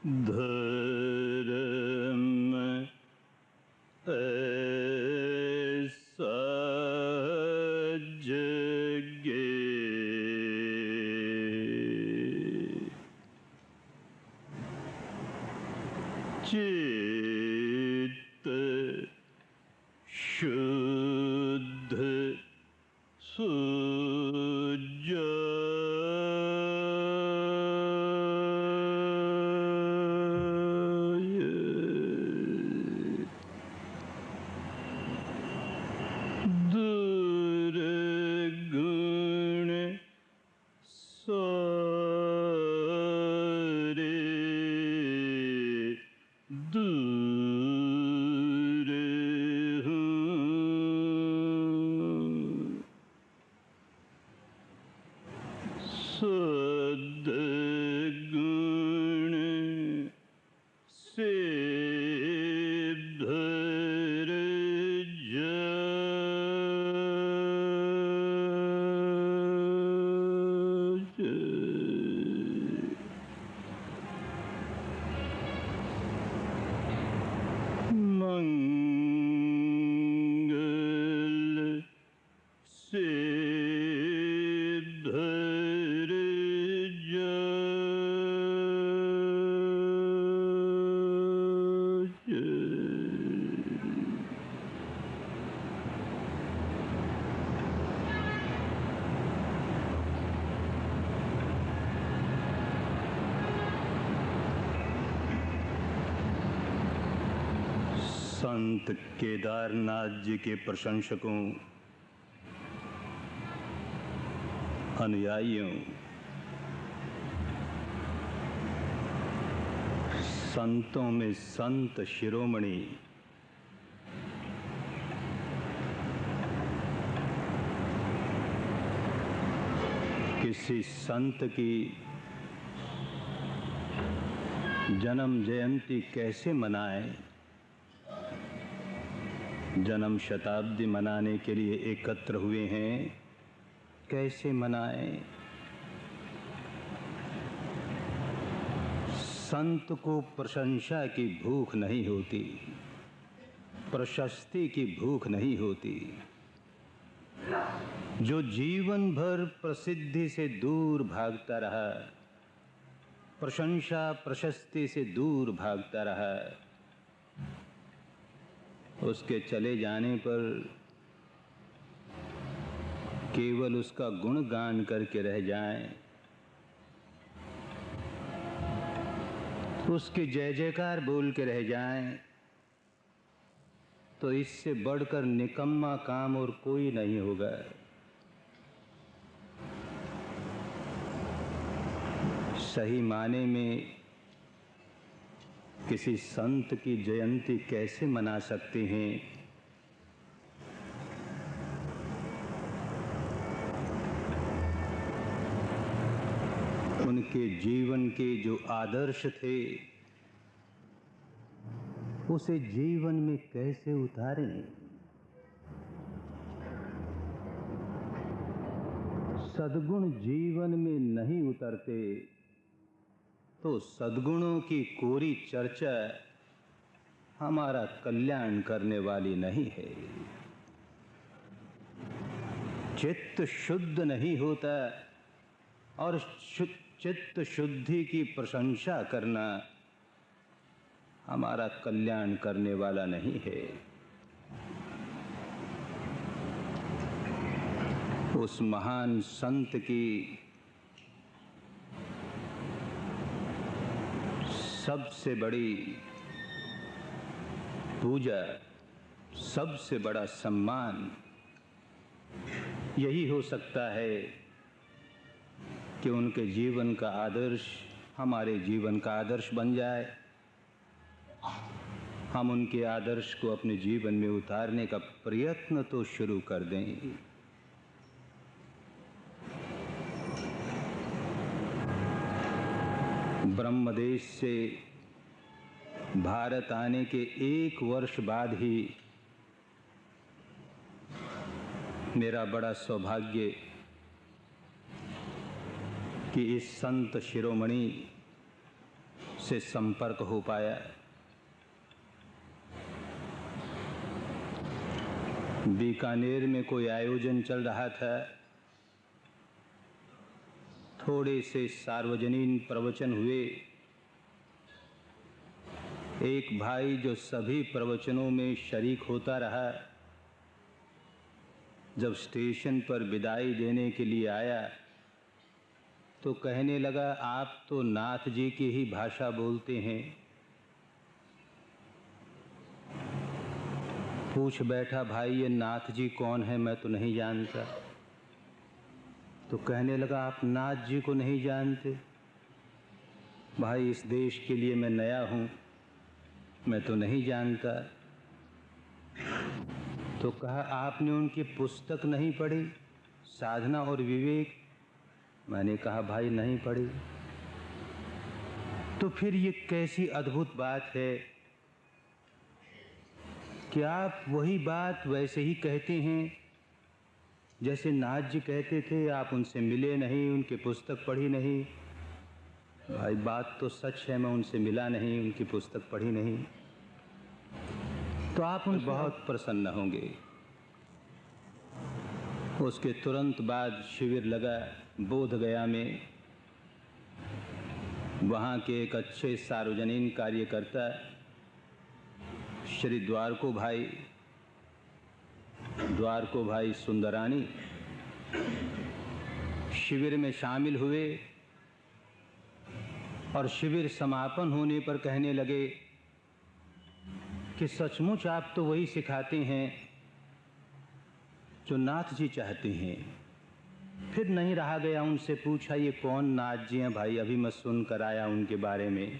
धर्म ऐसा जगे चित्त शुद्ध दुर्गुण सारे दूर हों, सद्गुण से भर मंगल से भर संत केदारनाथ जी के प्रशंसकों, अनुयायियों, संतों में संत शिरोमणि किसी संत की जन्म जयंती कैसे मनाएं, जन्म शताब्दी मनाने के लिए एकत्र हुए हैं, कैसे मनाएं। संत को प्रशंसा की भूख नहीं होती, प्रशस्ति की भूख नहीं होती। जो जीवन भर प्रसिद्धि से दूर भागता रहा, प्रशंसा प्रशस्ति से दूर भागता रहा, उसके चले जाने पर केवल उसका गुणगान करके रह जाएं, उसके जय जयकार बोल के रह जाएं, तो इससे बढ़कर निकम्मा काम और कोई नहीं होगा। सही माने में किसी संत की जयंती कैसे मना सकते हैं? उनके जीवन के जो आदर्श थे, उसे जीवन में कैसे उतारें? सद्गुण जीवन में नहीं उतरते तो सद्गुणों की कोरी चर्चा हमारा कल्याण करने वाली नहीं है। चित्त शुद्ध नहीं होता और चित्त शुद्धि की प्रशंसा करना हमारा कल्याण करने वाला नहीं है। उस महान संत की सबसे बड़ी पूजा, सबसे बड़ा सम्मान यही हो सकता है कि उनके जीवन का आदर्श हमारे जीवन का आदर्श बन जाए, हम उनके आदर्श को अपने जीवन में उतारने का प्रयत्न तो शुरू कर दें। ब्रह्मदेश से भारत आने के 1 वर्ष बाद ही मेरा बड़ा सौभाग्य कि इस संत शिरोमणि उससे संपर्क हो पाया। बीकानेर में कोई आयोजन चल रहा था। थोड़े से सार्वजनिक प्रवचन हुए। एक भाई जो सभी प्रवचनों में शरीक होता रहा, जब स्टेशन पर विदाई देने के लिए आया तो कहने लगा, आप तो नाथ जी की ही भाषा बोलते हैं। पूछ बैठा, भाई ये नाथ जी कौन है, मैं तो नहीं जानता। तो कहने लगा, आप नाथ जी को नहीं जानते? भाई इस देश के लिए मैं नया हूँ, मैं तो नहीं जानता। तो कहा, आपने उनकी पुस्तक नहीं पढ़ी, साधना और विवेक? मैंने कहा, भाई नहीं पढ़ी। तो फिर ये कैसी अद्भुत बात है कि आप वही बात वैसे ही कहते हैं जैसे नाथ जी कहते थे। आप उनसे मिले नहीं, उनकी पुस्तक पढ़ी नहीं। भाई बात तो सच है, मैं उनसे मिला नहीं, उनकी पुस्तक पढ़ी नहीं। तो आप उन बहुत प्रसन्न होंगे। उसके तुरंत बाद शिविर लगा बोध गया में। वहाँ के एक अच्छे सार्वजनिक कार्यकर्ता श्री द्वारको भाई सुंदरानी शिविर में शामिल हुए और शिविर समापन होने पर कहने लगे कि सचमुच आप तो वही सिखाते हैं जो नाथ जी चाहते हैं। फिर नहीं रहा गया, उनसे पूछा, ये कौन नाथ जी हैं भाई? अभी मैं सुनकर आया उनके बारे में।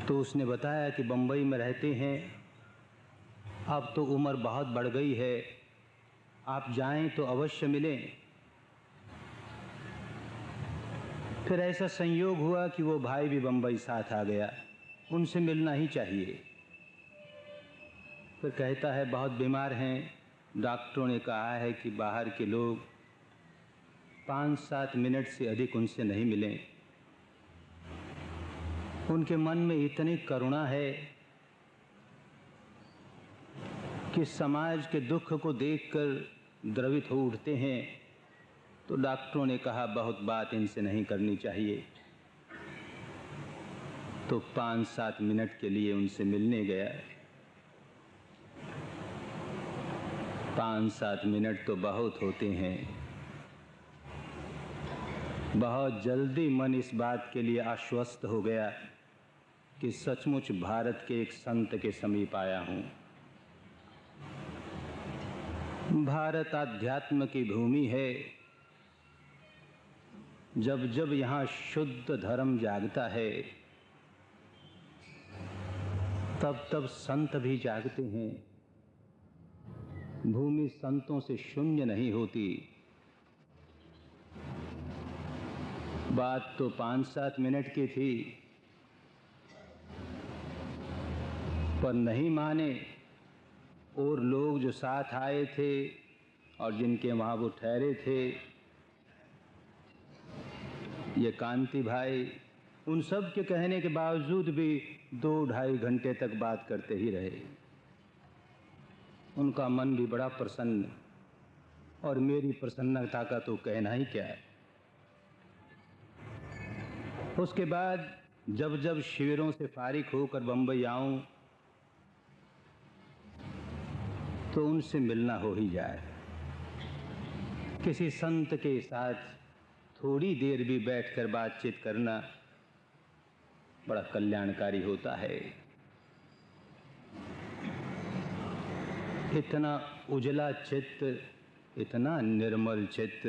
तो उसने बताया कि बम्बई में रहते हैं, अब तो उम्र बहुत बढ़ गई है, आप जाएं तो अवश्य मिलें। फिर ऐसा संयोग हुआ कि वो भाई भी बम्बई साथ आ गया, उनसे मिलना ही चाहिए। फिर कहता है, बहुत बीमार हैं, डॉक्टरों ने कहा है कि बाहर के लोग 5-7 मिनट से अधिक उनसे नहीं मिलें। उनके मन में इतनी करुणा है कि समाज के दुख को देखकर द्रवित हो उठते हैं। तो डॉक्टरों ने कहा, बहुत बात इनसे नहीं करनी चाहिए। तो 5-7 मिनट के लिए उनसे मिलने गया। 5-7 मिनट तो बहुत होते हैं। बहुत जल्दी मन इस बात के लिए आश्वस्त हो गया कि सचमुच भारत के एक संत के समीप आया हूँ। भारत आध्यात्म की भूमि है। जब जब यहाँ शुद्ध धर्म जागता है, तब तब संत भी जागते हैं। भूमि संतों से शून्य नहीं होती। बात तो 5-7 मिनट की थी, पर नहीं माने। और लोग जो साथ आए थे और जिनके वहाँ वो ठहरे थे, ये कांति भाई, उन सब के कहने के बावजूद भी 2-2.5 घंटे तक बात करते ही रहे। उनका मन भी बड़ा प्रसन्न, और मेरी प्रसन्नता का तो कहना ही क्या है। उसके बाद जब जब शिविरों से फारिग होकर बम्बई आऊं तो उनसे मिलना हो ही जाए। किसी संत के साथ थोड़ी देर भी बैठकर बातचीत करना बड़ा कल्याणकारी होता है। इतना उजला चित्त, इतना निर्मल चित्त,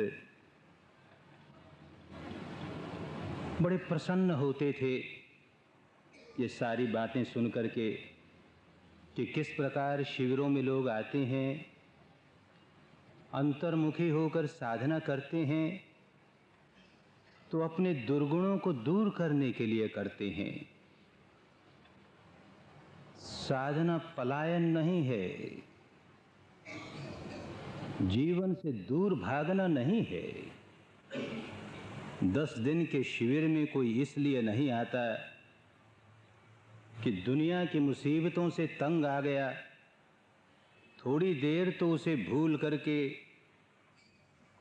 बड़े प्रसन्न होते थे ये सारी बातें सुन करके कि किस प्रकार शिविरों में लोग आते हैं, अंतर्मुखी होकर साधना करते हैं, तो अपने दुर्गुणों को दूर करने के लिए करते हैं। साधना पलायन नहीं है, जीवन से दूर भागना नहीं है। 10 दिन के शिविर में कोई इसलिए नहीं आता कि दुनिया की मुसीबतों से तंग आ गया, थोड़ी देर तो उसे भूल करके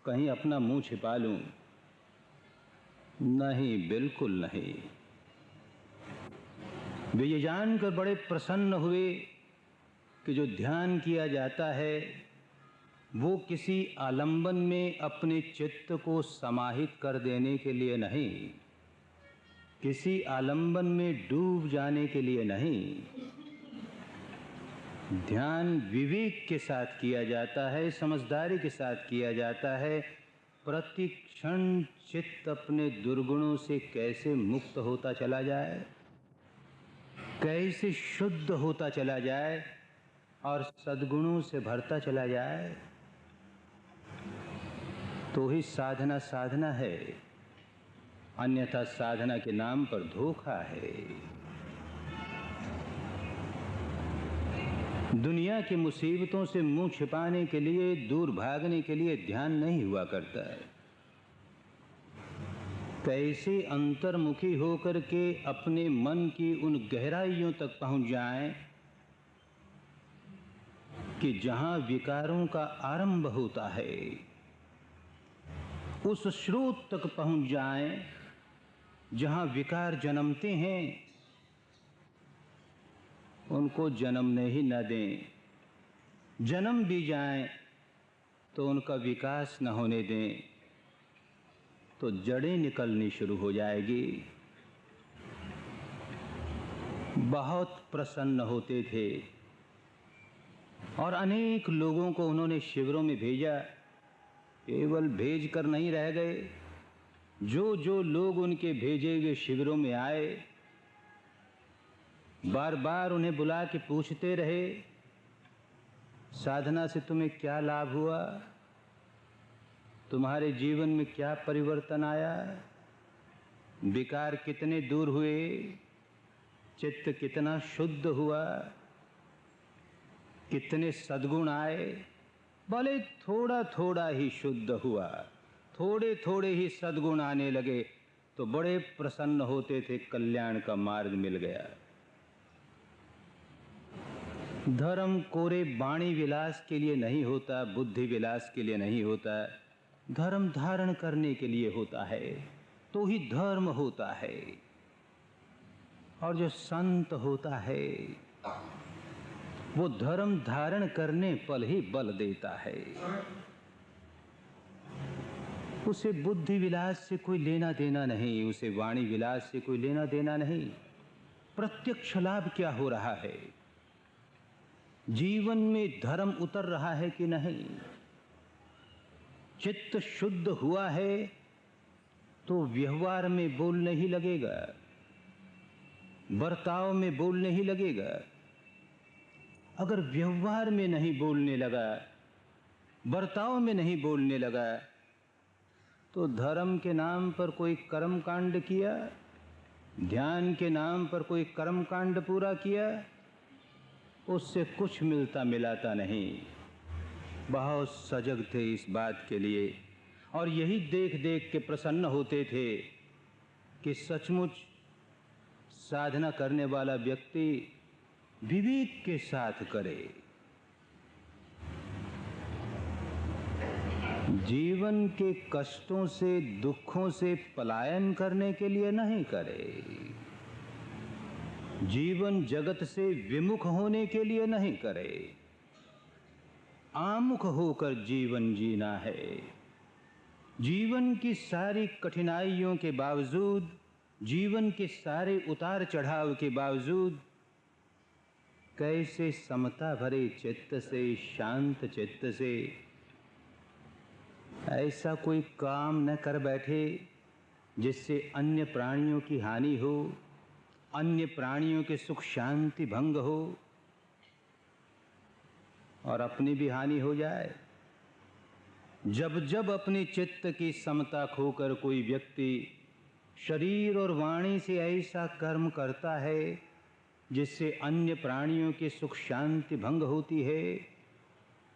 कहीं अपना मुंह छिपा लूं। नहीं, बिल्कुल नहीं। वे ये जानकर बड़े प्रसन्न हुए कि जो ध्यान किया जाता है वो किसी आलंबन में अपने चित्त को समाहित कर देने के लिए नहीं, किसी आलंबन में डूब जाने के लिए नहीं। ध्यान विवेक के साथ किया जाता है, समझदारी के साथ किया जाता है। प्रति क्षण चित्त अपने दुर्गुणों से कैसे मुक्त होता चला जाए, कैसे शुद्ध होता चला जाए और सद्गुणों से भरता चला जाए, तो ही साधना साधना है। अन्यथा साधना के नाम पर धोखा है। दुनिया की मुसीबतों से मुंह छिपाने के लिए, दूर भागने के लिए ध्यान नहीं हुआ करता है। कैसे अंतर्मुखी होकर के अपने मन की उन गहराइयों तक पहुंच जाएं कि जहां विकारों का आरंभ होता है, उस स्रोत तक पहुंच जाएं जहां विकार जन्मते हैं, उनको जन्मने ही न दें। जन्म भी जाएं तो उनका विकास न होने दें, तो जड़ें निकलनी शुरू हो जाएगी। बहुत प्रसन्न होते थे और अनेक लोगों को उन्होंने शिविरों में भेजा। केवल भेज कर नहीं रह गए, जो जो लोग उनके भेजे हुए शिविरों में आए, बार बार उन्हें बुला के पूछते रहे, साधना से तुम्हें क्या लाभ हुआ, तुम्हारे जीवन में क्या परिवर्तन आया, विकार कितने दूर हुए, चित्त कितना शुद्ध हुआ, कितने सद्गुण आए। भले थोड़ा थोड़ा ही शुद्ध हुआ, थोड़े थोड़े ही सद्गुण आने लगे तो बड़े प्रसन्न होते थे, कल्याण का मार्ग मिल गया। धर्म कोरे वाणी विलास के लिए नहीं होता, बुद्धि विलास के लिए नहीं होता। धर्म धारण करने के लिए होता है, तो ही धर्म होता है। और जो संत होता है वो धर्म धारण करने पर ही बल देता है। उसे बुद्धि विलास से कोई लेना देना नहीं, उसे वाणी विलास से कोई लेना देना नहीं। प्रत्यक्ष लाभ क्या हो रहा है, जीवन में धर्म उतर रहा है कि नहीं, चित्त शुद्ध हुआ है तो व्यवहार में बोलने ही लगेगा, बर्ताव में बोलने ही लगेगा। अगर व्यवहार में नहीं बोलने लगा, बर्ताव में नहीं बोलने लगा, तो धर्म के नाम पर कोई कर्म कांड किया, ध्यान के नाम पर कोई कर्म कांड पूरा किया, उससे कुछ मिलता मिलाता नहीं। बहुत सजग थे इस बात के लिए और यही देख देख के प्रसन्न होते थे कि सचमुच साधना करने वाला व्यक्ति विवेक के साथ करे, जीवन के कष्टों से, दुखों से पलायन करने के लिए नहीं करे, जीवन जगत से विमुख होने के लिए नहीं करे, आमुख होकर जीवन जीना है। जीवन की सारी कठिनाइयों के बावजूद, जीवन के सारे उतार चढ़ाव के बावजूद कैसे समता भरे चित्त से, शांत चित्त से ऐसा कोई काम न कर बैठे जिससे अन्य प्राणियों की हानि हो, अन्य प्राणियों के सुख शांति भंग हो और अपनी भी हानि हो जाए। जब जब अपने चित्त की समता खोकर कोई व्यक्ति शरीर और वाणी से ऐसा कर्म करता है जिससे अन्य प्राणियों के सुख शांति भंग होती है,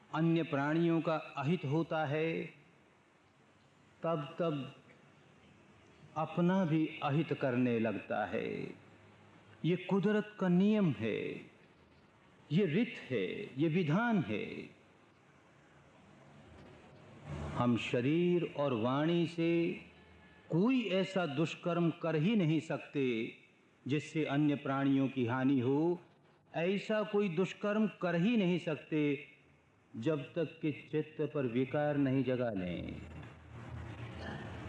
अन्य प्राणियों का अहित होता है, तब तब अपना भी अहित करने लगता है। ये कुदरत का नियम है, ये रित है, ये विधान है। हम शरीर और वाणी से कोई ऐसा दुष्कर्म कर ही नहीं सकते जिससे अन्य प्राणियों की हानि हो। ऐसा कोई दुष्कर्म कर ही नहीं सकते जब तक कि चित्त पर विकार नहीं जगा लें।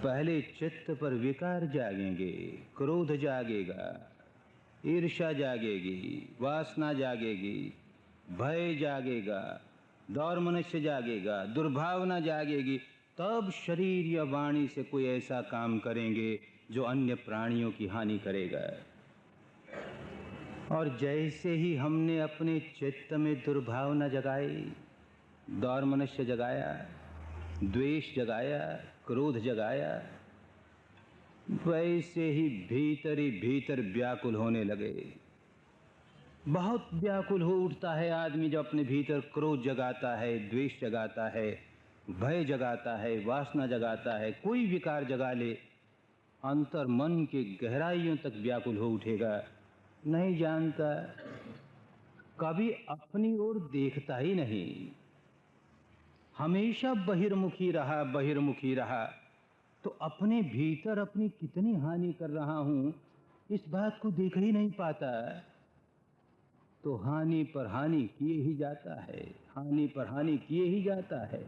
पहले चित्त पर विकार जागेंगे, क्रोध जागेगा, ईर्ष्या जागेगी, वासना जागेगी, भय जागेगा, दौर मनुष्य जागेगा, दुर्भावना जागेगी। तब शरीर या वाणी से कोई ऐसा काम करेंगे जो अन्य प्राणियों की हानि करेगा। और जैसे ही हमने अपने चित्त में दुर्भावना जगाई, दौर मनुष्य जगाया, द्वेष जगाया, क्रोध जगाया, वैसे ही भीतर व्याकुल होने लगे। बहुत व्याकुल हो उठता है आदमी जब अपने भीतर क्रोध जगाता है, द्वेष जगाता है, भय जगाता है, वासना जगाता है। कोई विकार जगा ले, अंतर मन के गहराइयों तक व्याकुल हो उठेगा। नहीं जानता, कभी अपनी ओर देखता ही नहीं, हमेशा बहिर्मुखी रहा। तो अपने भीतर अपनी कितनी हानि कर रहा हूं, इस बात को देख ही नहीं पाता। तो हानि पर हानि किए ही जाता है, हानि पर हानि किए ही जाता है।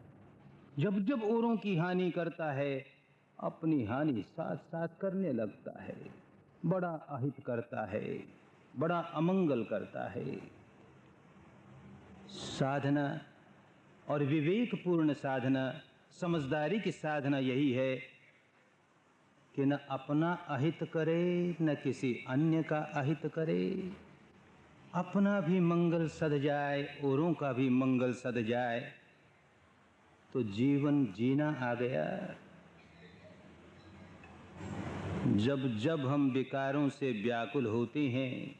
जब जब औरों की हानि करता है, अपनी हानि साथ साथ करने लगता है। बड़ा अहित करता है, बड़ा अमंगल करता है। साधना और विवेकपूर्ण साधना, समझदारी की साधना यही है कि न अपना अहित करे, न किसी अन्य का अहित करे। अपना भी मंगल सध जाए, औरों का भी मंगल सध जाए, तो जीवन जीना आ गया। जब जब हम विकारों से व्याकुल होते हैं,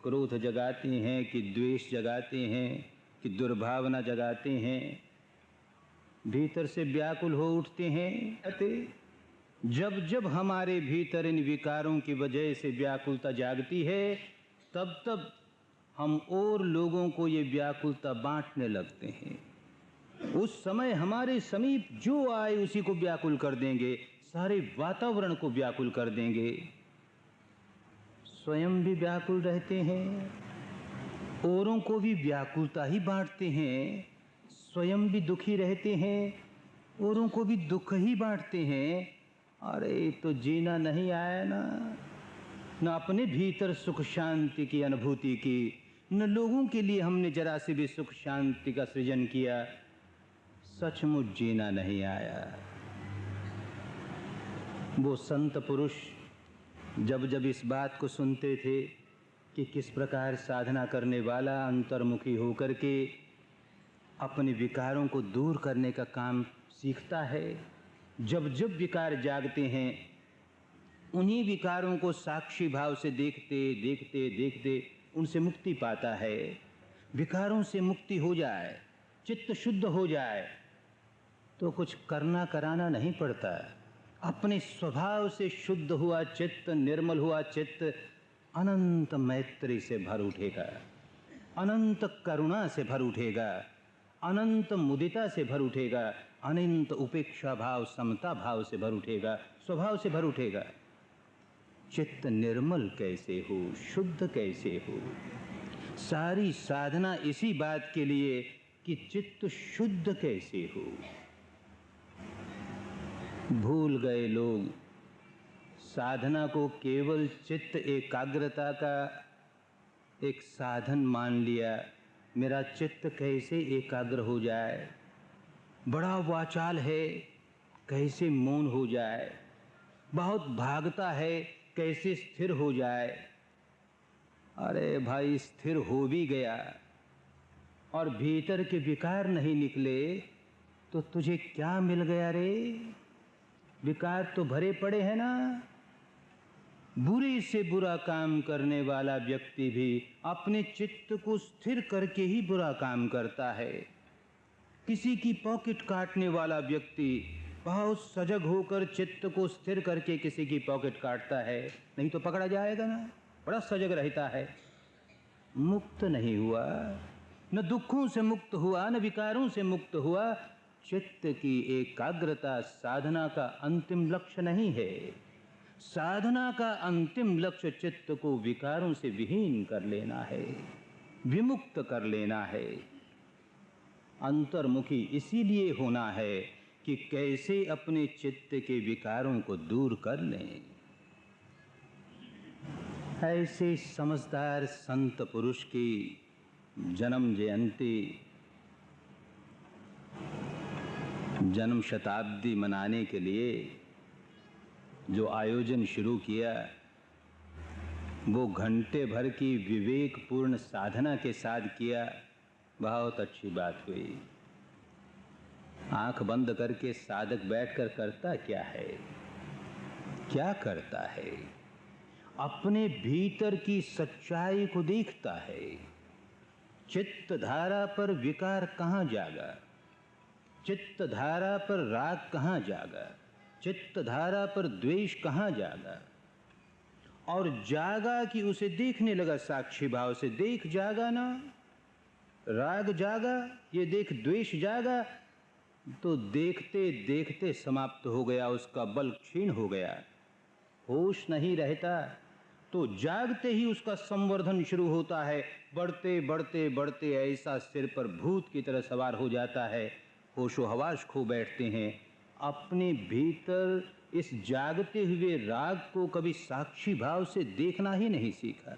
क्रोध जगाते हैं कि द्वेष जगाते हैं कि दुर्भावना जगाते हैं, भीतर से व्याकुल हो उठते हैं। जब जब हमारे भीतर इन विकारों की वजह से व्याकुलता जागती है, तब तब हम और लोगों को ये व्याकुलता बांटने लगते हैं। उस समय हमारे समीप जो आए उसी को व्याकुल कर देंगे, सारे वातावरण को व्याकुल कर देंगे। स्वयं भी व्याकुल रहते हैं, औरों को भी व्याकुलता ही बांटते हैं। स्वयं भी दुखी रहते हैं, औरों को भी दुख ही बांटते हैं। अरे तो जीना नहीं आया न अपने भीतर सुख शांति की अनुभूति की, न लोगों के लिए हमने जरा से भी सुख शांति का सृजन किया। सचमुच जीना नहीं आया। वो संत पुरुष जब जब इस बात को सुनते थे कि किस प्रकार साधना करने वाला अंतर्मुखी होकर के अपने विकारों को दूर करने का काम सीखता है, जब जब विकार जागते हैं, उन्हीं विकारों को साक्षी भाव से देखते उनसे मुक्ति पाता है। विकारों से मुक्ति हो जाए, चित्त शुद्ध हो जाए, तो कुछ करना कराना नहीं पड़ता। अपने स्वभाव से शुद्ध हुआ चित्त, निर्मल हुआ चित्त अनंत मैत्री से भर उठेगा, अनंत करुणा से भर उठेगा, अनंत मुदिता से भर उठेगा, अनंत उपेक्षा भाव, समता भाव से भर उठेगा, स्वभाव से भर उठेगा। चित्त निर्मल कैसे हो, शुद्ध कैसे हो? सारी साधना इसी बात के लिए कि चित्त शुद्ध कैसे हो। भूल गए लोग साधना को केवल चित्त एकाग्रता का एक साधन मान लिया। मेरा चित्त कैसे एकाग्र हो जाए, बड़ा वाचाल है, कैसे मौन हो जाए, बहुत भागता है, कैसे स्थिर हो जाए। अरे भाई, स्थिर हो भी गया और भीतर के विकार नहीं निकले तो तुझे क्या मिल गया रे? विकार तो भरे पड़े हैं ना। बुरे से बुरा काम करने वाला व्यक्ति भी अपने चित्त को स्थिर करके ही बुरा काम करता है। किसी की पॉकेट काटने वाला व्यक्ति बहुत सजग होकर चित्त को स्थिर करके किसी की पॉकेट काटता है, नहीं तो पकड़ा जाएगा ना। बड़ा सजग रहता है, मुक्त नहीं हुआ, न दुखों से मुक्त हुआ, न विकारों से मुक्त हुआ। चित्त की एकाग्रता साधना का अंतिम लक्ष्य नहीं है। साधना का अंतिम लक्ष्य चित्त को विकारों से विहीन कर लेना है, विमुक्त कर लेना है। अंतर्मुखी इसीलिए होना है कि कैसे अपने चित्त के विकारों को दूर कर लें। ऐसे समझदार संत पुरुष की जन्म जयंती, जन्म शताब्दी मनाने के लिए जो आयोजन शुरू किया, वो घंटे भर की विवेकपूर्ण साधना के साथ किया। बहुत अच्छी बात हुई। आंख बंद करके साधक बैठकर करता क्या है? क्या करता है? अपने भीतर की सच्चाई को देखता है। चित्त धारा पर विकार कहाँ जागा? चित्त धारा पर राग कहाँ जागा? चित्त धारा पर द्वेष कहाँ जागा? और जागा कि उसे देखने लगा साक्षी भाव से। देख जागा ना, राग जागा, ये देख द्वेष जागा, तो देखते देखते समाप्त हो गया, उसका बल क्षीण हो गया, होश नहीं रहता। तो जागते ही उसका संवर्धन शुरू होता है। बढ़ते बढ़ते बढ़ते ऐसा सिर पर भूत की तरह सवार हो जाता है, होशो हवास खो बैठते हैं। अपने भीतर इस जागते हुए राग को कभी साक्षी भाव से देखना ही नहीं सीखा,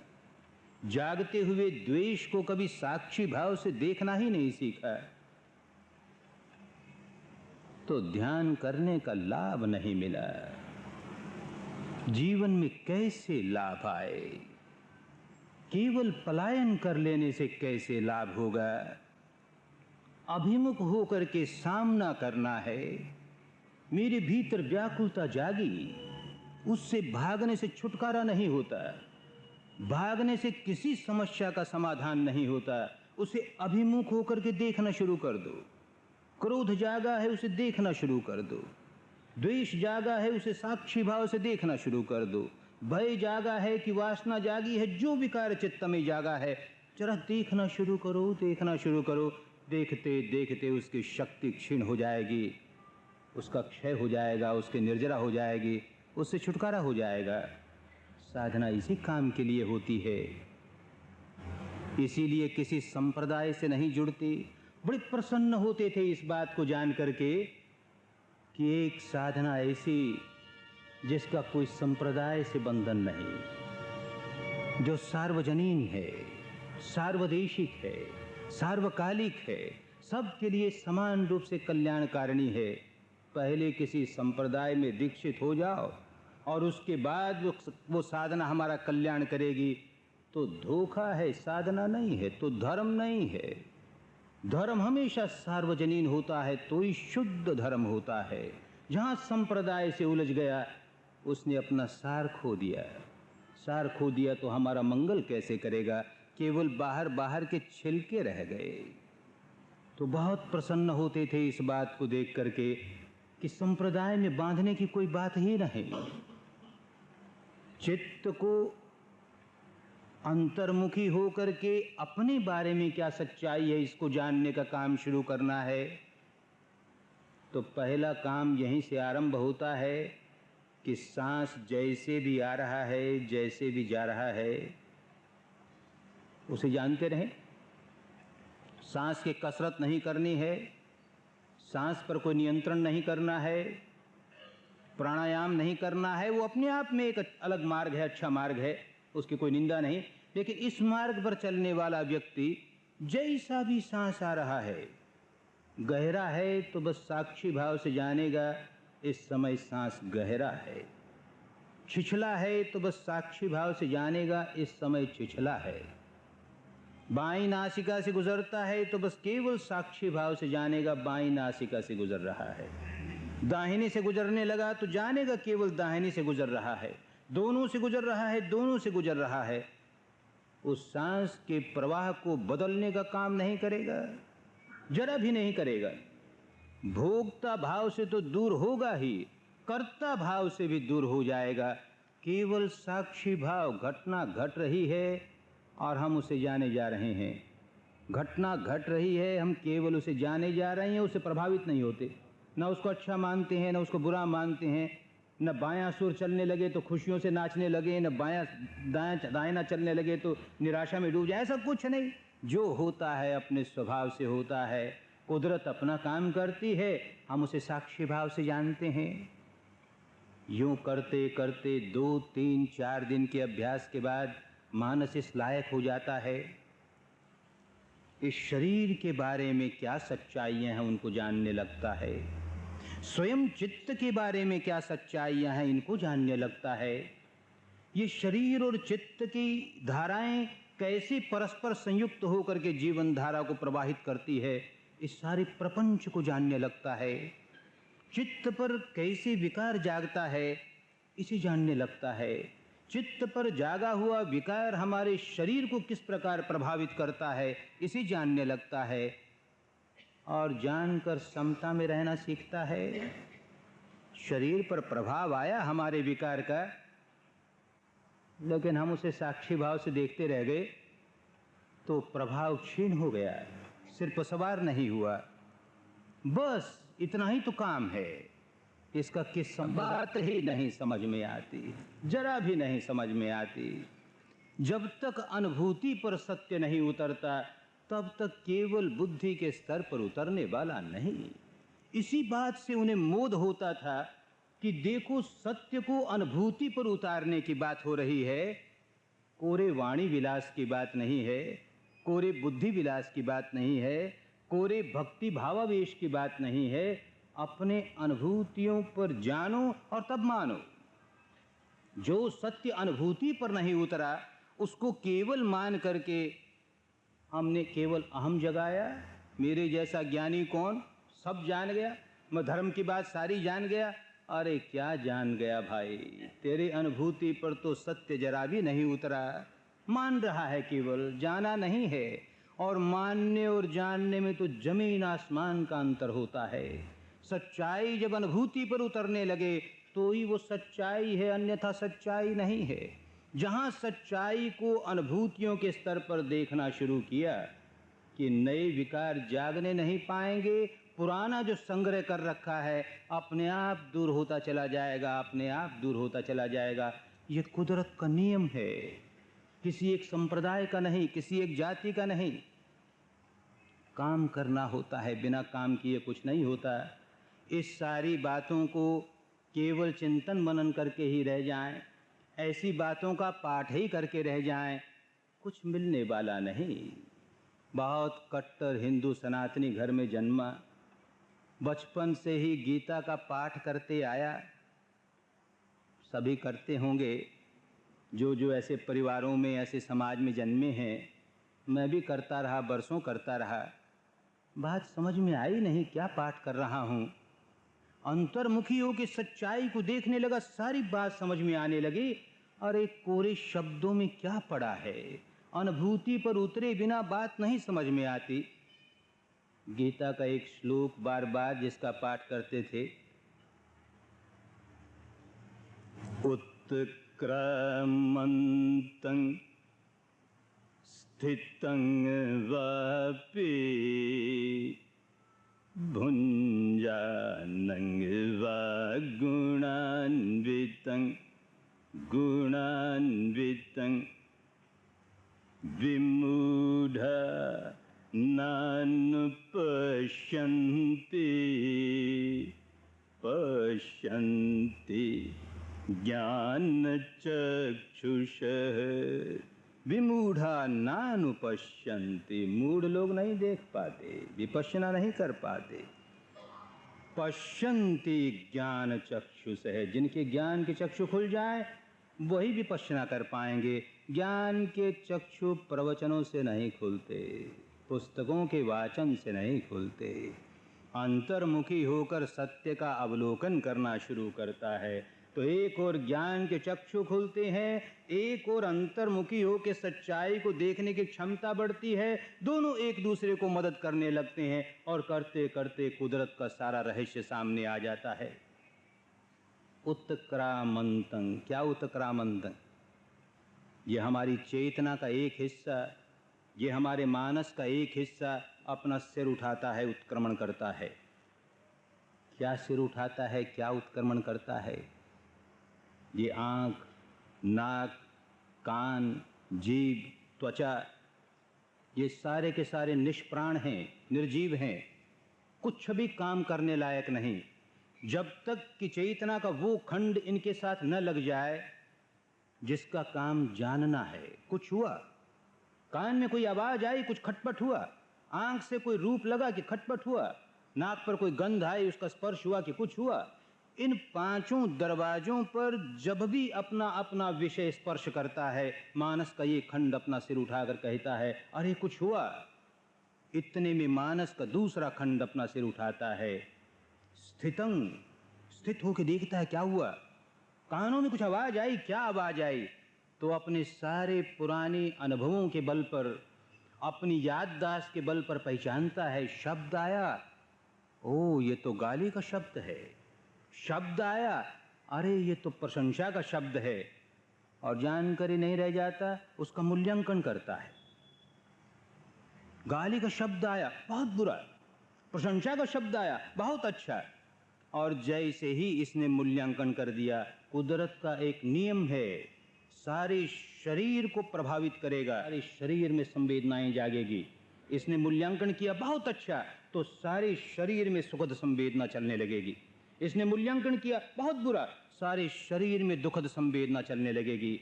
जागते हुए द्वेष को कभी साक्षी भाव से देखना ही नहीं सीखा, तो ध्यान करने का लाभ नहीं मिला। जीवन में कैसे लाभ आए? केवल पलायन कर लेने से कैसे लाभ होगा? अभिमुख होकर के सामना करना है। मेरे भीतर व्याकुलता जागी, उससे भागने से छुटकारा नहीं होता, भागने से किसी समस्या का समाधान नहीं होता। उसे अभिमुख होकर के देखना शुरू कर दो। क्रोध जागा है, उसे देखना शुरू कर दो। द्वेष जागा है, उसे साक्षी भाव से देखना शुरू कर दो। भय जागा है कि वासना जागी है, जो विकार चित्त में जागा है, जरा देखना शुरू करो, देखना शुरू करो। देखते देखते उसकी शक्ति क्षीण हो जाएगी, उसका क्षय हो जाएगा, उसकी निर्जरा हो जाएगी, उससे छुटकारा हो जाएगा। साधना इसी काम के लिए होती है। इसीलिए किसी संप्रदाय से नहीं जुड़ते। बड़े प्रसन्न होते थे इस बात को जान करके कि एक साधना ऐसी जिसका कोई संप्रदाय से बंधन नहीं, जो सार्वजनीन है, सार्वदेशिक है, सार्वकालिक है, सबके लिए समान रूप से कल्याणकारिणी है। पहले किसी संप्रदाय में दीक्षित हो जाओ और उसके बाद वो साधना हमारा कल्याण करेगी, तो धोखा है, साधना नहीं है, तो धर्म नहीं है। धर्म हमेशा सार्वजनीन होता है तो ही शुद्ध धर्म होता है। जहाँ संप्रदाय से उलझ गया, उसने अपना सार खो दिया। सार खो दिया तो हमारा मंगल कैसे करेगा? केवल बाहर बाहर के छिलके रह गए। तो बहुत प्रसन्न होते थे इस बात को देख करके कि संप्रदाय में बांधने की कोई बात ही नहीं। चित्त को अंतर्मुखी होकर के अपने बारे में क्या सच्चाई है, इसको जानने का काम शुरू करना है। तो पहला काम यहीं से आरंभ होता है कि सांस जैसे भी आ रहा है, जैसे भी जा रहा है, उसे जानते रहें। सांस की कसरत नहीं करनी है, सांस पर कोई नियंत्रण नहीं करना है, प्राणायाम नहीं करना है। वो अपने आप में एक अलग मार्ग है, अच्छा मार्ग है, उसकी कोई निंदा नहीं। लेकिन इस मार्ग पर चलने वाला व्यक्ति जैसा भी सांस आ रहा है, गहरा है तो बस साक्षी भाव से जानेगा इस समय सांस गहरा है। छिछला है तो बस साक्षी भाव से जानेगा इस समय छिछला है। बाईं नासिका से गुजरता है तो बस केवल साक्षी भाव से जानेगा बाईं नासिका से गुजर रहा है। दाहिनी से गुजरने लगा तो जानेगा केवल दाहिनी से गुजर रहा है। दोनों से गुजर रहा है, दोनों से गुजर रहा है। उस सांस के प्रवाह को बदलने का काम नहीं करेगा, जरा भी नहीं करेगा। भोक्ता भाव से तो दूर होगा ही, कर्ता भाव से भी दूर हो जाएगा। केवल साक्षी भाव, घटना घट रही है और हम उसे जाने जा रहे हैं। घटना घट रही है, हम केवल उसे जाने जा रहे हैं, उससे प्रभावित नहीं होते। न उसको अच्छा मानते हैं, न उसको बुरा मानते हैं। न बायां सुर चलने लगे तो खुशियों से नाचने लगे, न बायां दायां चलने लगे तो निराशा में डूब जाए। ऐसा कुछ नहीं। जो होता है अपने स्वभाव से होता है। कुदरत अपना काम करती है, हम उसे साक्षी भाव से जानते हैं। यूं करते करते 2, 3, 4 दिन के अभ्यास के बाद मानस इस लायक हो जाता है, इस शरीर के बारे में क्या सच्चाइयां हैं उनको जानने लगता है। स्वयं चित्त के बारे में क्या सच्चाइयां हैं इनको जानने लगता है। ये शरीर और चित्त की धाराएं कैसे परस्पर संयुक्त होकर के जीवन धारा को प्रवाहित करती है, इस सारे प्रपंच को जानने लगता है। चित्त पर कैसे विकार जागता है, इसे जानने लगता है। चित्त पर जागा हुआ विकार हमारे शरीर को किस प्रकार प्रभावित करता है, इसे जानने लगता है। और जानकर समता में रहना सीखता है। शरीर पर प्रभाव आया हमारे विकार का, लेकिन हम उसे साक्षी भाव से देखते रह गए तो प्रभाव क्षीण हो गया, सिर पर सवार नहीं हुआ। बस इतना ही तो काम है। इसका किस बात ही नहीं समझ में आती, जरा भी नहीं समझ में आती। जब तक अनुभूति पर सत्य नहीं उतरता तब तक केवल बुद्धि के स्तर पर उतरने वाला नहीं। इसी बात से उन्हें मोद होता था कि देखो सत्य को अनुभूति पर उतारने की बात हो रही है, कोरे वाणी विलास की बात नहीं है, कोरे बुद्धि विलास की बात नहीं है, कोरे भक्ति भावावेश की बात नहीं है। अपने अनुभूतियों पर जानो और तब मानो। जो सत्य अनुभूति पर नहीं उतरा उसको केवल मान करके हमने केवल अहम जगाया। मेरे जैसा ज्ञानी कौन, सब जान गया, मैं धर्म की बात सारी जान गया। अरे क्या जान गया भाई, तेरी अनुभूति पर तो सत्य जरा भी नहीं उतरा। मान रहा है, केवल जाना नहीं है। और मानने और जानने में तो जमीन आसमान का अंतर होता है। सच्चाई जब अनुभूति पर उतरने लगे तो ही वो सच्चाई है, अन्यथा सच्चाई नहीं है। जहाँ सच्चाई को अनुभूतियों के स्तर पर देखना शुरू किया कि नए विकार जागने नहीं पाएंगे, पुराना जो संग्रह कर रखा है अपने आप दूर होता चला जाएगा, अपने आप दूर होता चला जाएगा। ये कुदरत का नियम है, किसी एक संप्रदाय का नहीं, किसी एक जाति का नहीं। काम करना होता है, बिना काम किए कुछ नहीं होता। इस सारी बातों को केवल चिंतन मनन करके ही रह जाएं, ऐसी बातों का पाठ ही करके रह जाएं, कुछ मिलने वाला नहीं। बहुत कट्टर हिंदू सनातनी घर में जन्मा, बचपन से ही गीता का पाठ करते आया। सभी करते होंगे, जो जो ऐसे परिवारों में, ऐसे समाज में जन्मे हैं। मैं भी करता रहा, बरसों करता रहा। बात समझ में आई नहीं, क्या पाठ कर रहा हूँ। अंतर्मुखी हो के सच्चाई को देखने लगा, सारी बात समझ में आने लगी। अरे कोरे शब्दों में क्या पड़ा है, अनुभूति पर उतरे बिना बात नहीं समझ में आती। गीता का एक श्लोक बार बार जिसका पाठ करते थे, उत्क्रामन्तं स्थितं वापि भुञ्जानं वा गुणान्वितं विमूढा नानुपश्यन्ति ज्ञानचक्षुषः। विमूढ़ा नानुपश्यन्ति, मूढ़ लोग नहीं देख पाते, विपश्यना नहीं कर पाते। पश्यन्ति ज्ञान चक्षुष है, जिनके ज्ञान के चक्षु खुल जाए वही विपश्यना कर पाएंगे। ज्ञान के चक्षु प्रवचनों से नहीं खुलते, पुस्तकों के वाचन से नहीं खुलते। अंतर्मुखी होकर सत्य का अवलोकन करना शुरू करता है, तो एक और ज्ञान के चक्षु खुलते हैं, एक और अंतर्मुखी हो के सच्चाई को देखने की क्षमता बढ़ती है। दोनों एक दूसरे को मदद करने लगते हैं और करते करते कुदरत का सारा रहस्य सामने आ जाता है। उत्क्रामंतं, क्या उत्क्रामंतं? ये हमारी चेतना का एक हिस्सा, ये हमारे मानस का एक हिस्सा अपना सिर उठाता है, उत्क्रमण करता है। क्या सिर उठाता है, क्या उत्क्रमण करता है? ये आँख, नाक, कान, जीभ, त्वचा, ये सारे के सारे निष्प्राण हैं, निर्जीव हैं, कुछ भी काम करने लायक नहीं। जब तक कि चेतना का वो खंड इनके साथ न लग जाए जिसका काम जानना है। कुछ हुआ, कान में कोई आवाज आई, कुछ खटपट हुआ, आंख से कोई रूप लगा कि खटपट हुआ, नाक पर कोई गंध आई, उसका स्पर्श हुआ कि कुछ हुआ। इन पांचों दरवाजों पर जब भी अपना अपना विषय स्पर्श करता है, मानस का ये खंड अपना सिर उठाकर कहता है, अरे कुछ हुआ। इतने में मानस का दूसरा खंड अपना सिर उठाता है, स्थितं, स्थित होकर देखता है क्या हुआ। कानों में कुछ आवाज आई, क्या आवाज आई? तो अपने सारे पुराने अनुभवों के बल पर, अपनी याददाश्त के बल पर पहचानता है, शब्द आया, ओ ये तो गाली का शब्द है। शब्द आया, अरे ये तो प्रशंसा का शब्द है। और जानकारी नहीं रह जाता, उसका मूल्यांकन करता है। गाली का शब्द आया, बहुत बुरा। प्रशंसा का शब्द आया, बहुत अच्छा। और जैसे ही इसने मूल्यांकन कर दिया, कुदरत का एक नियम है, सारे शरीर को प्रभावित करेगा, सारे शरीर में संवेदनाएं जागेगी। इसने मूल्यांकन किया बहुत अच्छा, तो सारे शरीर में सुखद संवेदना चलने लगेगी। इसने मूल्यांकन किया बहुत बुरा, सारे शरीर में दुखद संवेदना चलने लगेगी।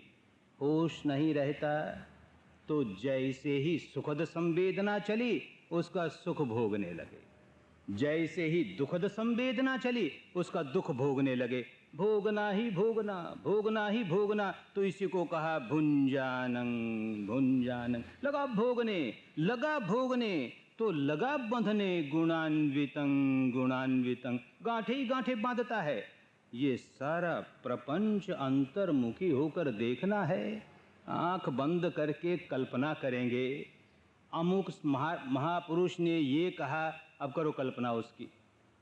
होश नहीं रहता, तो जैसे ही सुखद संवेदना चली, उसका सुख भोगने लगे। जैसे ही दुखद संवेदना चली, उसका दुख भोगने लगे। भोगना ही भोगना, भोगना ही भोगना, तो इसी को कहा भुंजानं, भुंजानं। लगा भोगने, लगा भोगने, तो लगा बंधने, गुणान्वितं, गुणान्वितं। गांठे ही गांठे बांधता है। ये सारा प्रपंच अंतर्मुखी होकर देखना है। आंख बंद करके कल्पना करेंगे, अमुक महापुरुष ने ये कहा, अब करो कल्पना उसकी।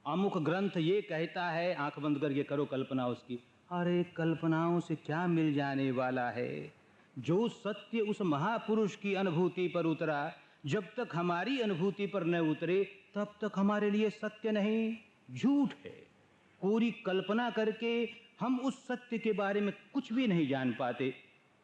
अमुक ग्रंथ ये कहता है, आंख बंद करके करो कल्पना उसकी। अरे कल्पनाओं से क्या मिल जाने वाला है? जो सत्य उस महापुरुष की अनुभूति पर उतरा, जब तक हमारी अनुभूति पर न उतरे, तब तक हमारे लिए सत्य नहीं, झूठ है। पूरी कल्पना करके हम उस सत्य के बारे में कुछ भी नहीं जान पाते।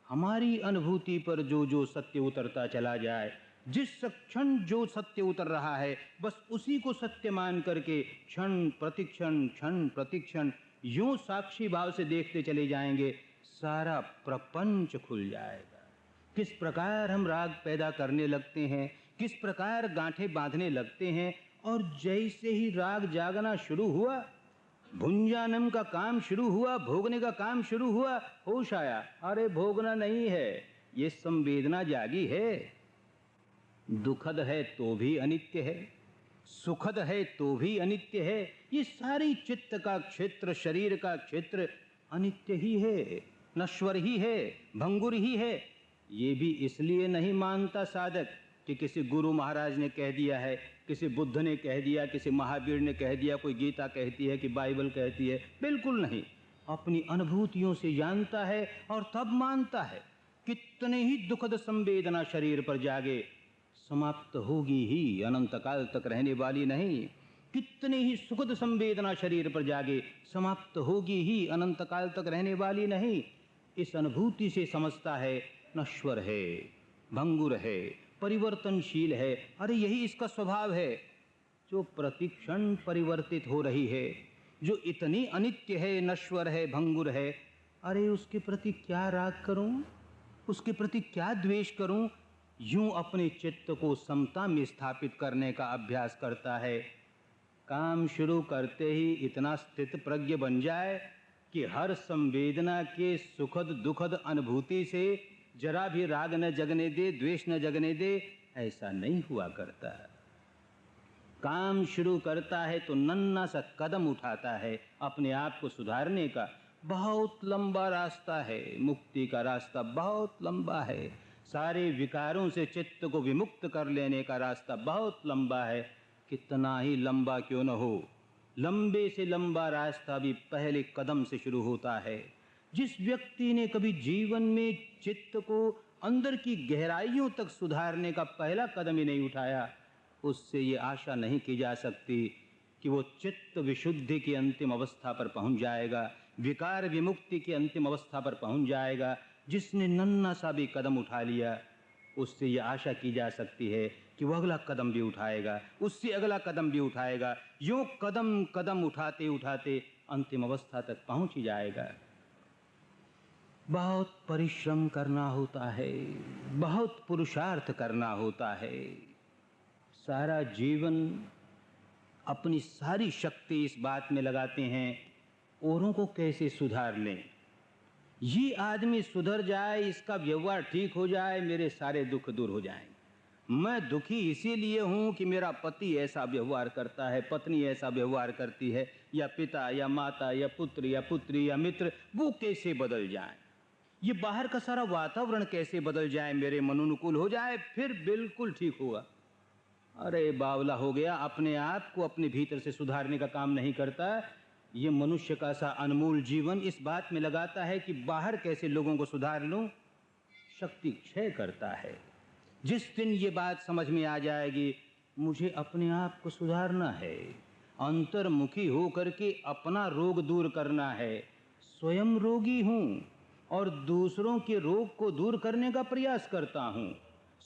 हमारी अनुभूति पर जो जो सत्य उतरता चला जाए, जिस क्षण जो सत्य उतर रहा है, बस उसी को सत्य मान करके क्षण प्रतिक्षण यूं साक्षी भाव से देखते चले जाएंगे, सारा प्रपंच खुल जाएगा। किस प्रकार हम राग पैदा करने लगते हैं, किस प्रकार गांठें बांधने लगते हैं, और जैसे ही राग जागना शुरू हुआ, भुंजानम का काम शुरू हुआ, भोगने का काम शुरू हुआ, होश आया, अरे भोगना नहीं है, ये संवेदना जागी है। दुखद है तो भी अनित्य है, सुखद है तो भी अनित्य है। ये सारी चित्त का क्षेत्र, शरीर का क्षेत्र अनित्य ही है, नश्वर ही है, भंगुर ही है। ये भी इसलिए नहीं मानता साधक कि किसी गुरु महाराज ने कह दिया है, किसी बुद्ध ने कह दिया, किसी महावीर ने कह दिया, कोई गीता कहती है कि बाइबल कहती है। बिल्कुल नहीं, अपनी अनुभूतियों से जानता है और तब मानता है। कितने ही दुखद संवेदना शरीर पर जागे, समाप्त होगी ही, अनंत काल तक रहने वाली नहीं। कितनी ही सुखद संवेदना शरीर पर जागे, समाप्त होगी ही, अनंत काल तक रहने वाली नहीं। इस अनुभूति से समझता है नश्वर है, भंगुर है, परिवर्तनशील है। अरे यही इसका स्वभाव है, जो प्रतिक्षण परिवर्तित हो रही है, जो इतनी अनित्य है, नश्वर है, भंगुर है। अरे उसके प्रति क्या राग करूं, उसके प्रति क्या द्वेष करूं? यूं अपने चित्त को समता में स्थापित करने का अभ्यास करता है। काम शुरू करते ही इतना स्थित प्रज्ञ बन जाए कि हर संवेदना के सुखद दुखद अनुभूति से जरा भी राग न जगने दे, द्वेष न जगने दे, ऐसा नहीं हुआ करता। काम शुरू करता है तो नन्हा सा कदम उठाता है अपने आप को सुधारने का। बहुत लंबा रास्ता है, मुक्ति का रास्ता बहुत लंबा है। सारे विकारों से चित्त को विमुक्त कर लेने का रास्ता बहुत लंबा है। कितना ही लंबा क्यों न हो, लंबे से लंबा रास्ता भी पहले कदम से शुरू होता है। जिस व्यक्ति ने कभी जीवन में चित्त को अंदर की गहराइयों तक सुधारने का पहला कदम ही नहीं उठाया, उससे ये आशा नहीं की जा सकती कि वो चित्त विशुद्धि की अंतिम अवस्था पर पहुंच जाएगा, विकार विमुक्ति की अंतिम अवस्था पर पहुंच जाएगा। जिसने नन्हा सा भी कदम उठा लिया, उससे ये आशा की जा सकती है कि वह अगला कदम भी उठाएगा, उससे अगला कदम भी उठाएगा। यूं कदम कदम उठाते उठाते अंतिम अवस्था तक पहुंच ही जाएगा। बहुत परिश्रम करना होता है, बहुत पुरुषार्थ करना होता है। सारा जीवन अपनी सारी शक्ति इस बात में लगाते हैं औरों को कैसे सुधार लें, ये आदमी सुधर जाए, इसका व्यवहार ठीक हो जाए, मेरे सारे दुख दूर हो जाएं। मैं दुखी इसीलिए हूं कि मेरा पति ऐसा व्यवहार करता है, पत्नी ऐसा व्यवहार करती है, या पिता या माता या पुत्र या पुत्री या मित्र, वो कैसे बदल जाएं, ये बाहर का सारा वातावरण कैसे बदल जाए, मेरे मनोनुकूल हो जाए, फिर बिल्कुल ठीक होगा। अरे बावला हो गया, अपने आप को अपने भीतर से सुधारने का काम नहीं करता। ये मनुष्य का सा अनमोल जीवन इस बात में लगाता है कि बाहर कैसे लोगों को सुधार लूं, शक्ति क्षय करता है। जिस दिन ये बात समझ में आ जाएगी, मुझे अपने आप को सुधारना है, अंतर्मुखी हो करके अपना रोग दूर करना है। स्वयं रोगी हूं और दूसरों के रोग को दूर करने का प्रयास करता हूं।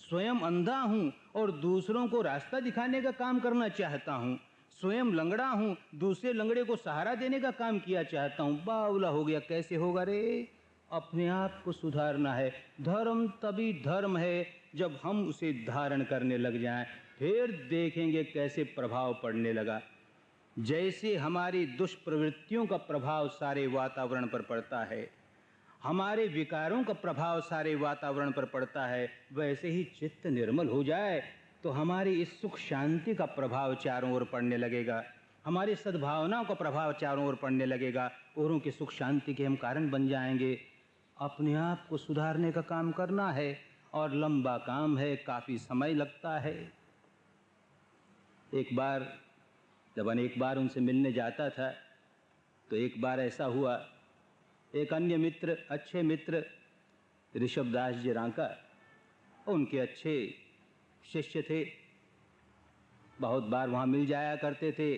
स्वयं अंधा हूं और दूसरों को रास्ता दिखाने का काम करना चाहता हूं। स्वयं लंगड़ा हूं, दूसरे लंगड़े को सहारा देने का काम किया चाहता हूं। बावला हो गया, कैसे होगा रे? अपने आप को सुधारना है। धर्म तभी धर्म है जब हम उसे धारण करने लग जाएं, फिर देखेंगे कैसे प्रभाव पड़ने लगा। जैसे हमारी दुष्प्रवृत्तियों का प्रभाव सारे वातावरण पर पड़ता है, हमारे विकारों का प्रभाव सारे वातावरण पर पड़ता है, वैसे ही चित्त निर्मल हो जाए तो हमारी इस सुख शांति का प्रभाव चारों ओर पड़ने लगेगा, हमारी सद्भावनाओं का प्रभाव चारों ओर पड़ने लगेगा, औरों की सुख शांति के हम कारण बन जाएंगे। अपने आप को सुधारने का काम करना है और लंबा काम है, काफ़ी समय लगता है। एक बार जब अनेक बार उनसे मिलने जाता था, तो एक बार ऐसा हुआ, एक अन्य मित्र, अच्छे मित्र ऋषभदास जी रांका, उनके अच्छे शिष्य थे, बहुत बार वहाँ मिल जाया करते थे,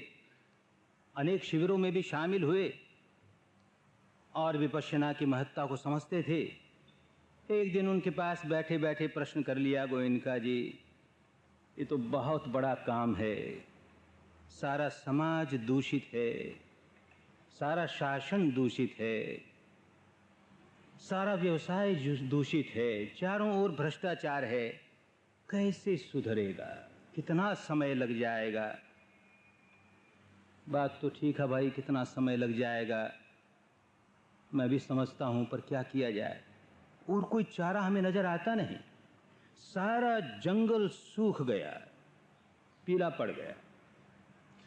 अनेक शिविरों में भी शामिल हुए और विपश्यना की महत्ता को समझते थे। एक दिन उनके पास बैठे बैठे प्रश्न कर लिया, गोइनका जी, ये तो बहुत बड़ा काम है, सारा समाज दूषित है, सारा शासन दूषित है, सारा व्यवसाय दूषित है, चारों ओर भ्रष्टाचार है, कैसे सुधरेगा, कितना समय लग जाएगा? बात तो ठीक है भाई, कितना समय लग जाएगा मैं भी समझता हूं, पर क्या किया जाए, और कोई चारा हमें नजर आता नहीं। सारा जंगल सूख गया, पीला पड़ गया।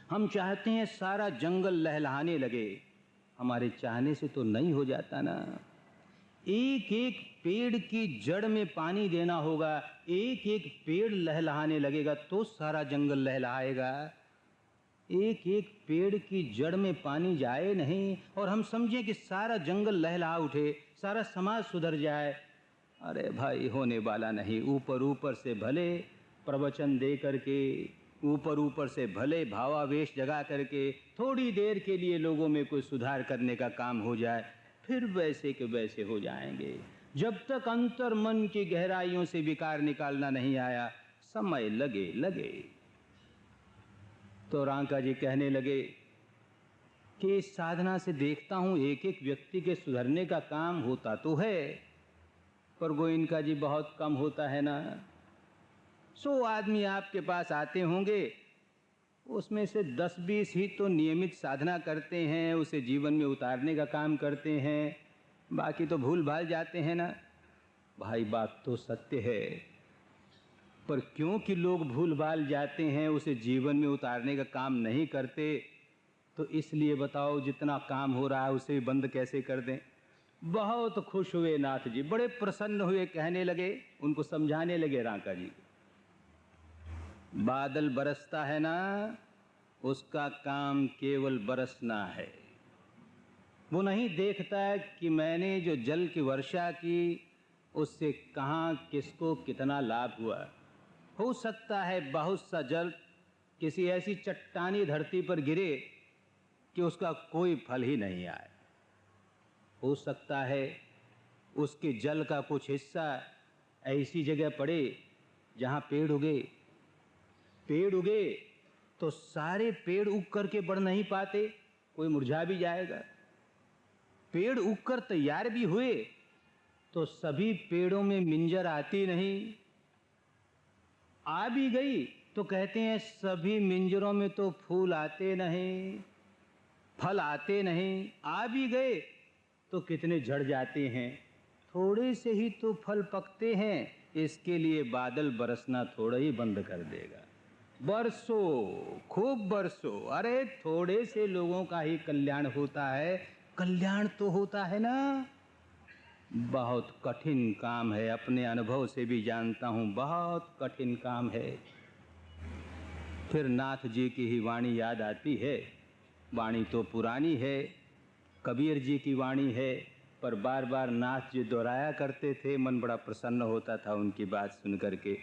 हम चाहते हैं सारा जंगल लहलहाने लगे, हमारे चाहने से तो नहीं हो जाता ना। एक एक पेड़ की जड़ में पानी देना होगा, एक एक पेड़ लहलहाने लगेगा तो सारा जंगल लहलहाएगा। एक एक पेड़ की जड़ में पानी जाए नहीं और हम समझें कि सारा जंगल लहलहा उठे, सारा समाज सुधर जाए, अरे भाई होने वाला नहीं। ऊपर ऊपर से भले प्रवचन दे करके, ऊपर ऊपर से भले भावावेश जगा करके थोड़ी देर के लिए लोगों में कोई सुधार करने का काम हो जाए, फिर वैसे के वैसे हो जाएंगे। जब तक अंतर मन की गहराइयों से विकार निकालना नहीं आया, समय लगे लगे। तो रांका जी कहने लगे कि इस साधना से देखता हूं एक एक व्यक्ति के सुधरने का काम होता तो है, पर गोइनका जी बहुत कम होता है ना। 100 आदमी आपके पास आते होंगे, उसमें से 10-20 ही तो नियमित साधना करते हैं, उसे जीवन में उतारने का काम करते हैं, बाकी तो भूल भाल जाते हैं ना। भाई बात तो सत्य है, पर क्योंकि लोग भूल भाल जाते हैं, उसे जीवन में उतारने का काम नहीं करते, तो इसलिए बताओ जितना काम हो रहा है उसे बंद कैसे कर दें। बहुत खुश हुए नाथ जी, बड़े प्रसन्न हुए, कहने लगे, उनको समझाने लगे रांका जी, बादल बरसता है ना, उसका काम केवल बरसना है। वो नहीं देखता है कि मैंने जो जल की वर्षा की उससे कहाँ किसको कितना लाभ हुआ। हो सकता है बहुत सा जल किसी ऐसी चट्टानी धरती पर गिरे कि उसका कोई फल ही नहीं आए। हो सकता है उसके जल का कुछ हिस्सा ऐसी जगह पड़े जहाँ पेड़ उगे। पेड़ उगे तो सारे पेड़ उग करके बढ़ नहीं पाते, कोई मुरझा भी जाएगा। पेड़ उगकर तैयार भी हुए तो सभी पेड़ों में मिंजर आती नहीं। आ भी गई तो कहते हैं सभी मिंजरों में तो फूल आते नहीं, फल आते नहीं। आ भी गए तो कितने झड़ जाते हैं, थोड़े से ही तो फल पकते हैं। इसके लिए बादल बरसना थोड़ा ही बंद कर देगा। बरसो, खूब बरसो। अरे थोड़े से लोगों का ही कल्याण होता है, कल्याण तो होता है ना। बहुत कठिन काम है, अपने अनुभव से भी जानता हूँ, बहुत कठिन काम है। फिर नाथ जी की ही वाणी याद आती है। वाणी तो पुरानी है, कबीर जी की वाणी है, पर बार बार नाथ जी दोहराया करते थे, मन बड़ा प्रसन्न होता था उनकी बात सुन करके।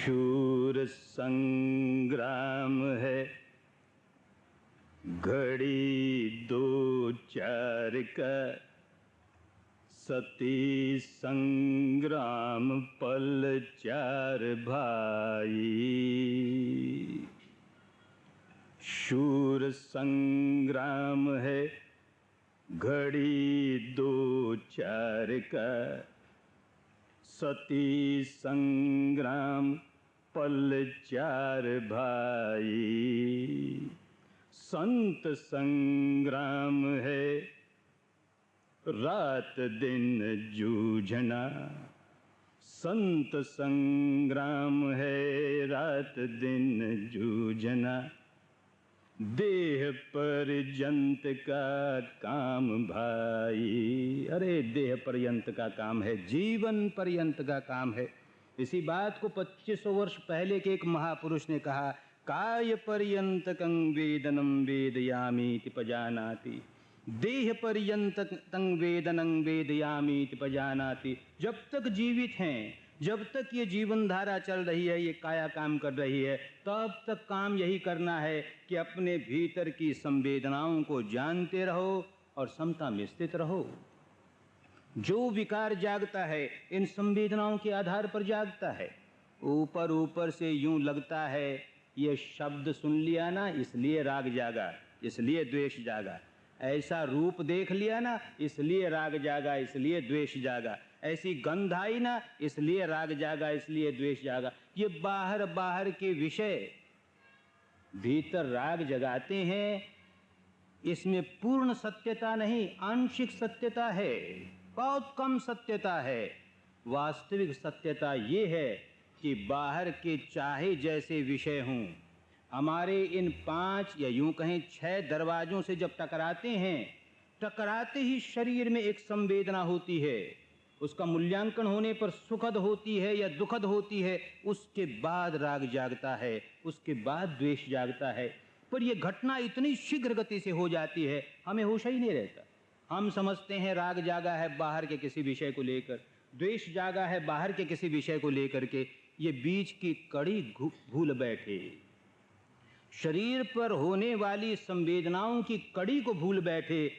शूर संग्राम है, घड़ी दो चार का, सती संग्राम पल चार भाई। शूर संग्राम है, घड़ी दो चार का, सती संग्राम पल चार भाई। संत संग्राम है, रात दिन जूझना। संत संग्राम है, रात दिन जूझना। देह पर्यंत का काम भाई। अरे देह पर्यंत का काम है, जीवन पर्यंत का काम है। इसी बात को 2500 वर्ष पहले के एक महापुरुष ने कहा, काय पर्यंतकं वेदनं वेदयामीति पजानाति। देह पर्यंतकं वेदनं वेदयामीति पजानाति। जब तक जीवित हैं, जब तक ये जीवन धारा चल रही है, ये काया काम कर रही है, तब तक काम यही करना है कि अपने भीतर की संवेदनाओं को जानते रहो और समता में स्थित रहो। जो विकार जागता है इन संवेदनाओं के आधार पर जागता है। ऊपर ऊपर से यूं लगता है ये शब्द सुन लिया ना इसलिए राग जागा, इसलिए द्वेष जागा। ऐसा रूप देख लिया ना इसलिए राग जागा, इसलिए द्वेष जागा। ऐसी गंध आई ना इसलिए राग जागा, इसलिए द्वेष जागा। ये बाहर बाहर के विषय भीतर राग जगाते हैं, इसमें पूर्ण सत्यता नहीं, आंशिक सत्यता है, बहुत कम सत्यता है। वास्तविक सत्यता ये है कि बाहर के चाहे जैसे विषय हों, हमारे इन 5 या यूं कहें 6 दरवाजों से जब टकराते हैं, टकराते ही शरीर में एक संवेदना होती है। उसका मूल्यांकन होने पर सुखद होती है या दुखद होती है, उसके बाद राग जागता है, उसके बाद द्वेष जागता है। पर यह घटना इतनी शीघ्र गति से हो जाती है, हमें होश ही नहीं रहता। हम समझते हैं राग जागा है बाहर के किसी विषय को लेकर, द्वेष जागा है बाहर के किसी विषय को लेकर के। ये बीच की कड़ी भूल बैठे, शरीर पर होने वाली संवेदनाओं की कड़ी को भूल बैठे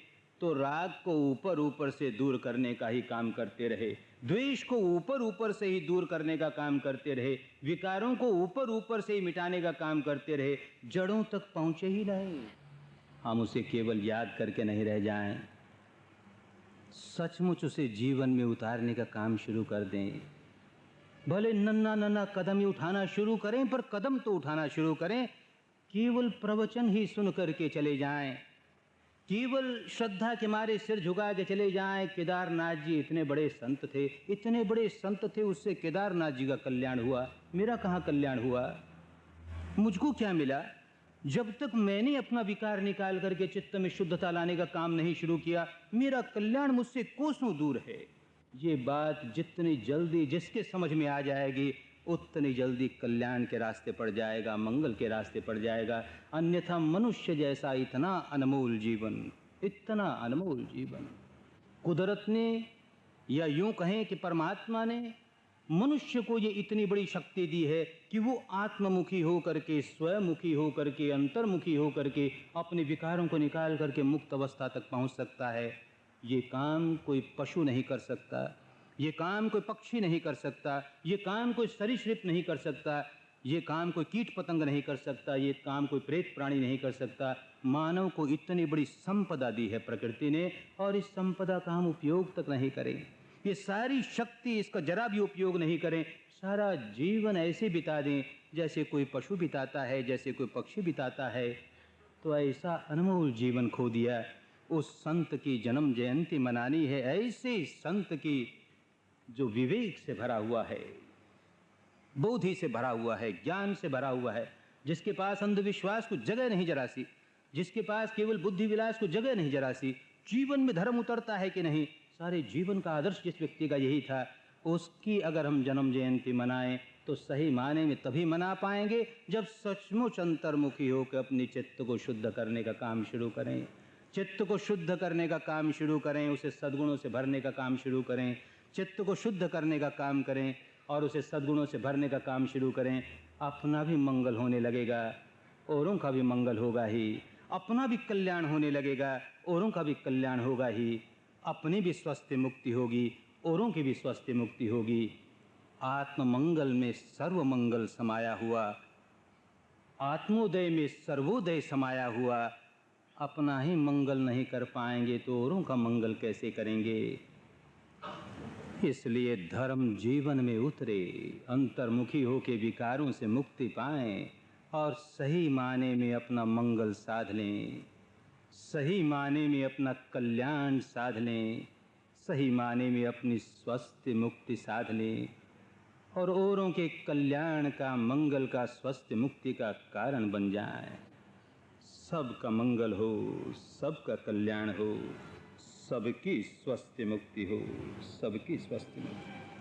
तो राग को ऊपर ऊपर से दूर करने का ही काम करते रहे, द्वेष को ऊपर ऊपर से ही दूर करने का काम करते रहे, विकारों को ऊपर ऊपर से ही मिटाने का काम करते रहे, जड़ों तक पहुंचे ही नहीं। हम उसे केवल याद करके नहीं रह जाएं, सचमुच उसे जीवन में उतारने का काम शुरू कर दें। भले नन्ना नन्ना कदम ही उठाना शुरू करें, पर कदम तो उठाना शुरू करें। केवल प्रवचन ही सुन करके चले जाएं, केवल श्रद्धा के मारे सिर झुका के चले जाएं। केदारनाथ जी इतने बड़े संत थे, इतने बड़े संत थे, उससे केदारनाथ जी का कल्याण हुआ, मेरा कहाँ कल्याण हुआ? मुझको क्या मिला? जब तक मैंने अपना विकार निकाल करके चित्त में शुद्धता लाने का काम नहीं शुरू किया, मेरा कल्याण मुझसे कोसों दूर है। ये बात जितनी जल्दी जिसके समझ में आ जाएगी, उतनी जल्दी कल्याण के रास्ते पड़ जाएगा, मंगल के रास्ते पड़ जाएगा। अन्यथा मनुष्य जैसा इतना अनमोल जीवन, इतना अनमोल जीवन कुदरत ने, या यूं कहें कि परमात्मा ने मनुष्य को ये इतनी बड़ी शक्ति दी है कि वो आत्ममुखी हो करके, स्वयंमुखी हो करके, अंतर्मुखी हो करके अपने विकारों को निकाल करके मुक्त अवस्था तक पहुंच सकता है। ये काम कोई पशु नहीं कर सकता, ये काम कोई पक्षी नहीं कर सकता, ये काम कोई सरीसृप नहीं कर सकता, ये काम कोई कीट पतंग नहीं कर सकता, ये काम कोई प्रेत प्राणी नहीं कर सकता। मानव को इतनी बड़ी संपदा दी है प्रकृति ने, और इस संपदा का हम उपयोग तक नहीं करें। ये सारी शक्ति, इसका जरा भी उपयोग नहीं करें, सारा जीवन ऐसे बिता दें जैसे कोई पशु बिताता है, जैसे कोई पक्षी बिताता है, तो ऐसा अनमोल जीवन खो दिया। उस संत की जन्म जयंती मनानी है, ऐसे संत की जो विवेक से भरा हुआ है, बोधि से भरा हुआ है, ज्ञान से भरा हुआ है, जिसके पास अंधविश्वास को जगह नहीं जरा सी, जिसके पास केवल बुद्धि विलास को जगह नहीं जरा सी। जीवन में धर्म उतरता है कि नहीं, सारे जीवन का आदर्श जिस व्यक्ति का यही था, उसकी अगर हम जन्म जयंती मनाएं तो सही माने में तभी मना पाएंगे जब सचमुच अंतर्मुखी होकर अपनी चित्त को शुद्ध करने का काम शुरू करें, चित्त को शुद्ध करने का काम शुरू करें, उसे सद्गुणों से भरने का काम शुरू करें, चित्त को शुद्ध करने का काम करें और उसे सद्गुणों से भरने का काम शुरू करें। अपना भी मंगल होने लगेगा, औरों का भी मंगल होगा ही, अपना भी कल्याण होने लगेगा, औरों का भी कल्याण होगा ही, अपनी भी स्वस्थ मुक्ति होगी, औरों की भी स्वस्थ मुक्ति होगी। आत्ममंगल में सर्वमंगल समाया हुआ, आत्मोदय में सर्वोदय समाया हुआ। अपना ही मंगल नहीं कर पाएंगे तो औरों का मंगल कैसे करेंगे? इसलिए धर्म जीवन में उतरे, अंतर्मुखी होके विकारों से मुक्ति पाएं और सही माने में अपना मंगल साध लें, सही माने में अपना कल्याण साध लें, सही माने में अपनी स्वस्थ मुक्ति साध लें और औरों के कल्याण का, मंगल का, स्वस्थ मुक्ति का कारण बन जाएं। सबका मंगल हो, सबका कल्याण हो, सबकी स्वस्थ मुक्ति हो, सबकी स्वस्थ मुक्ति।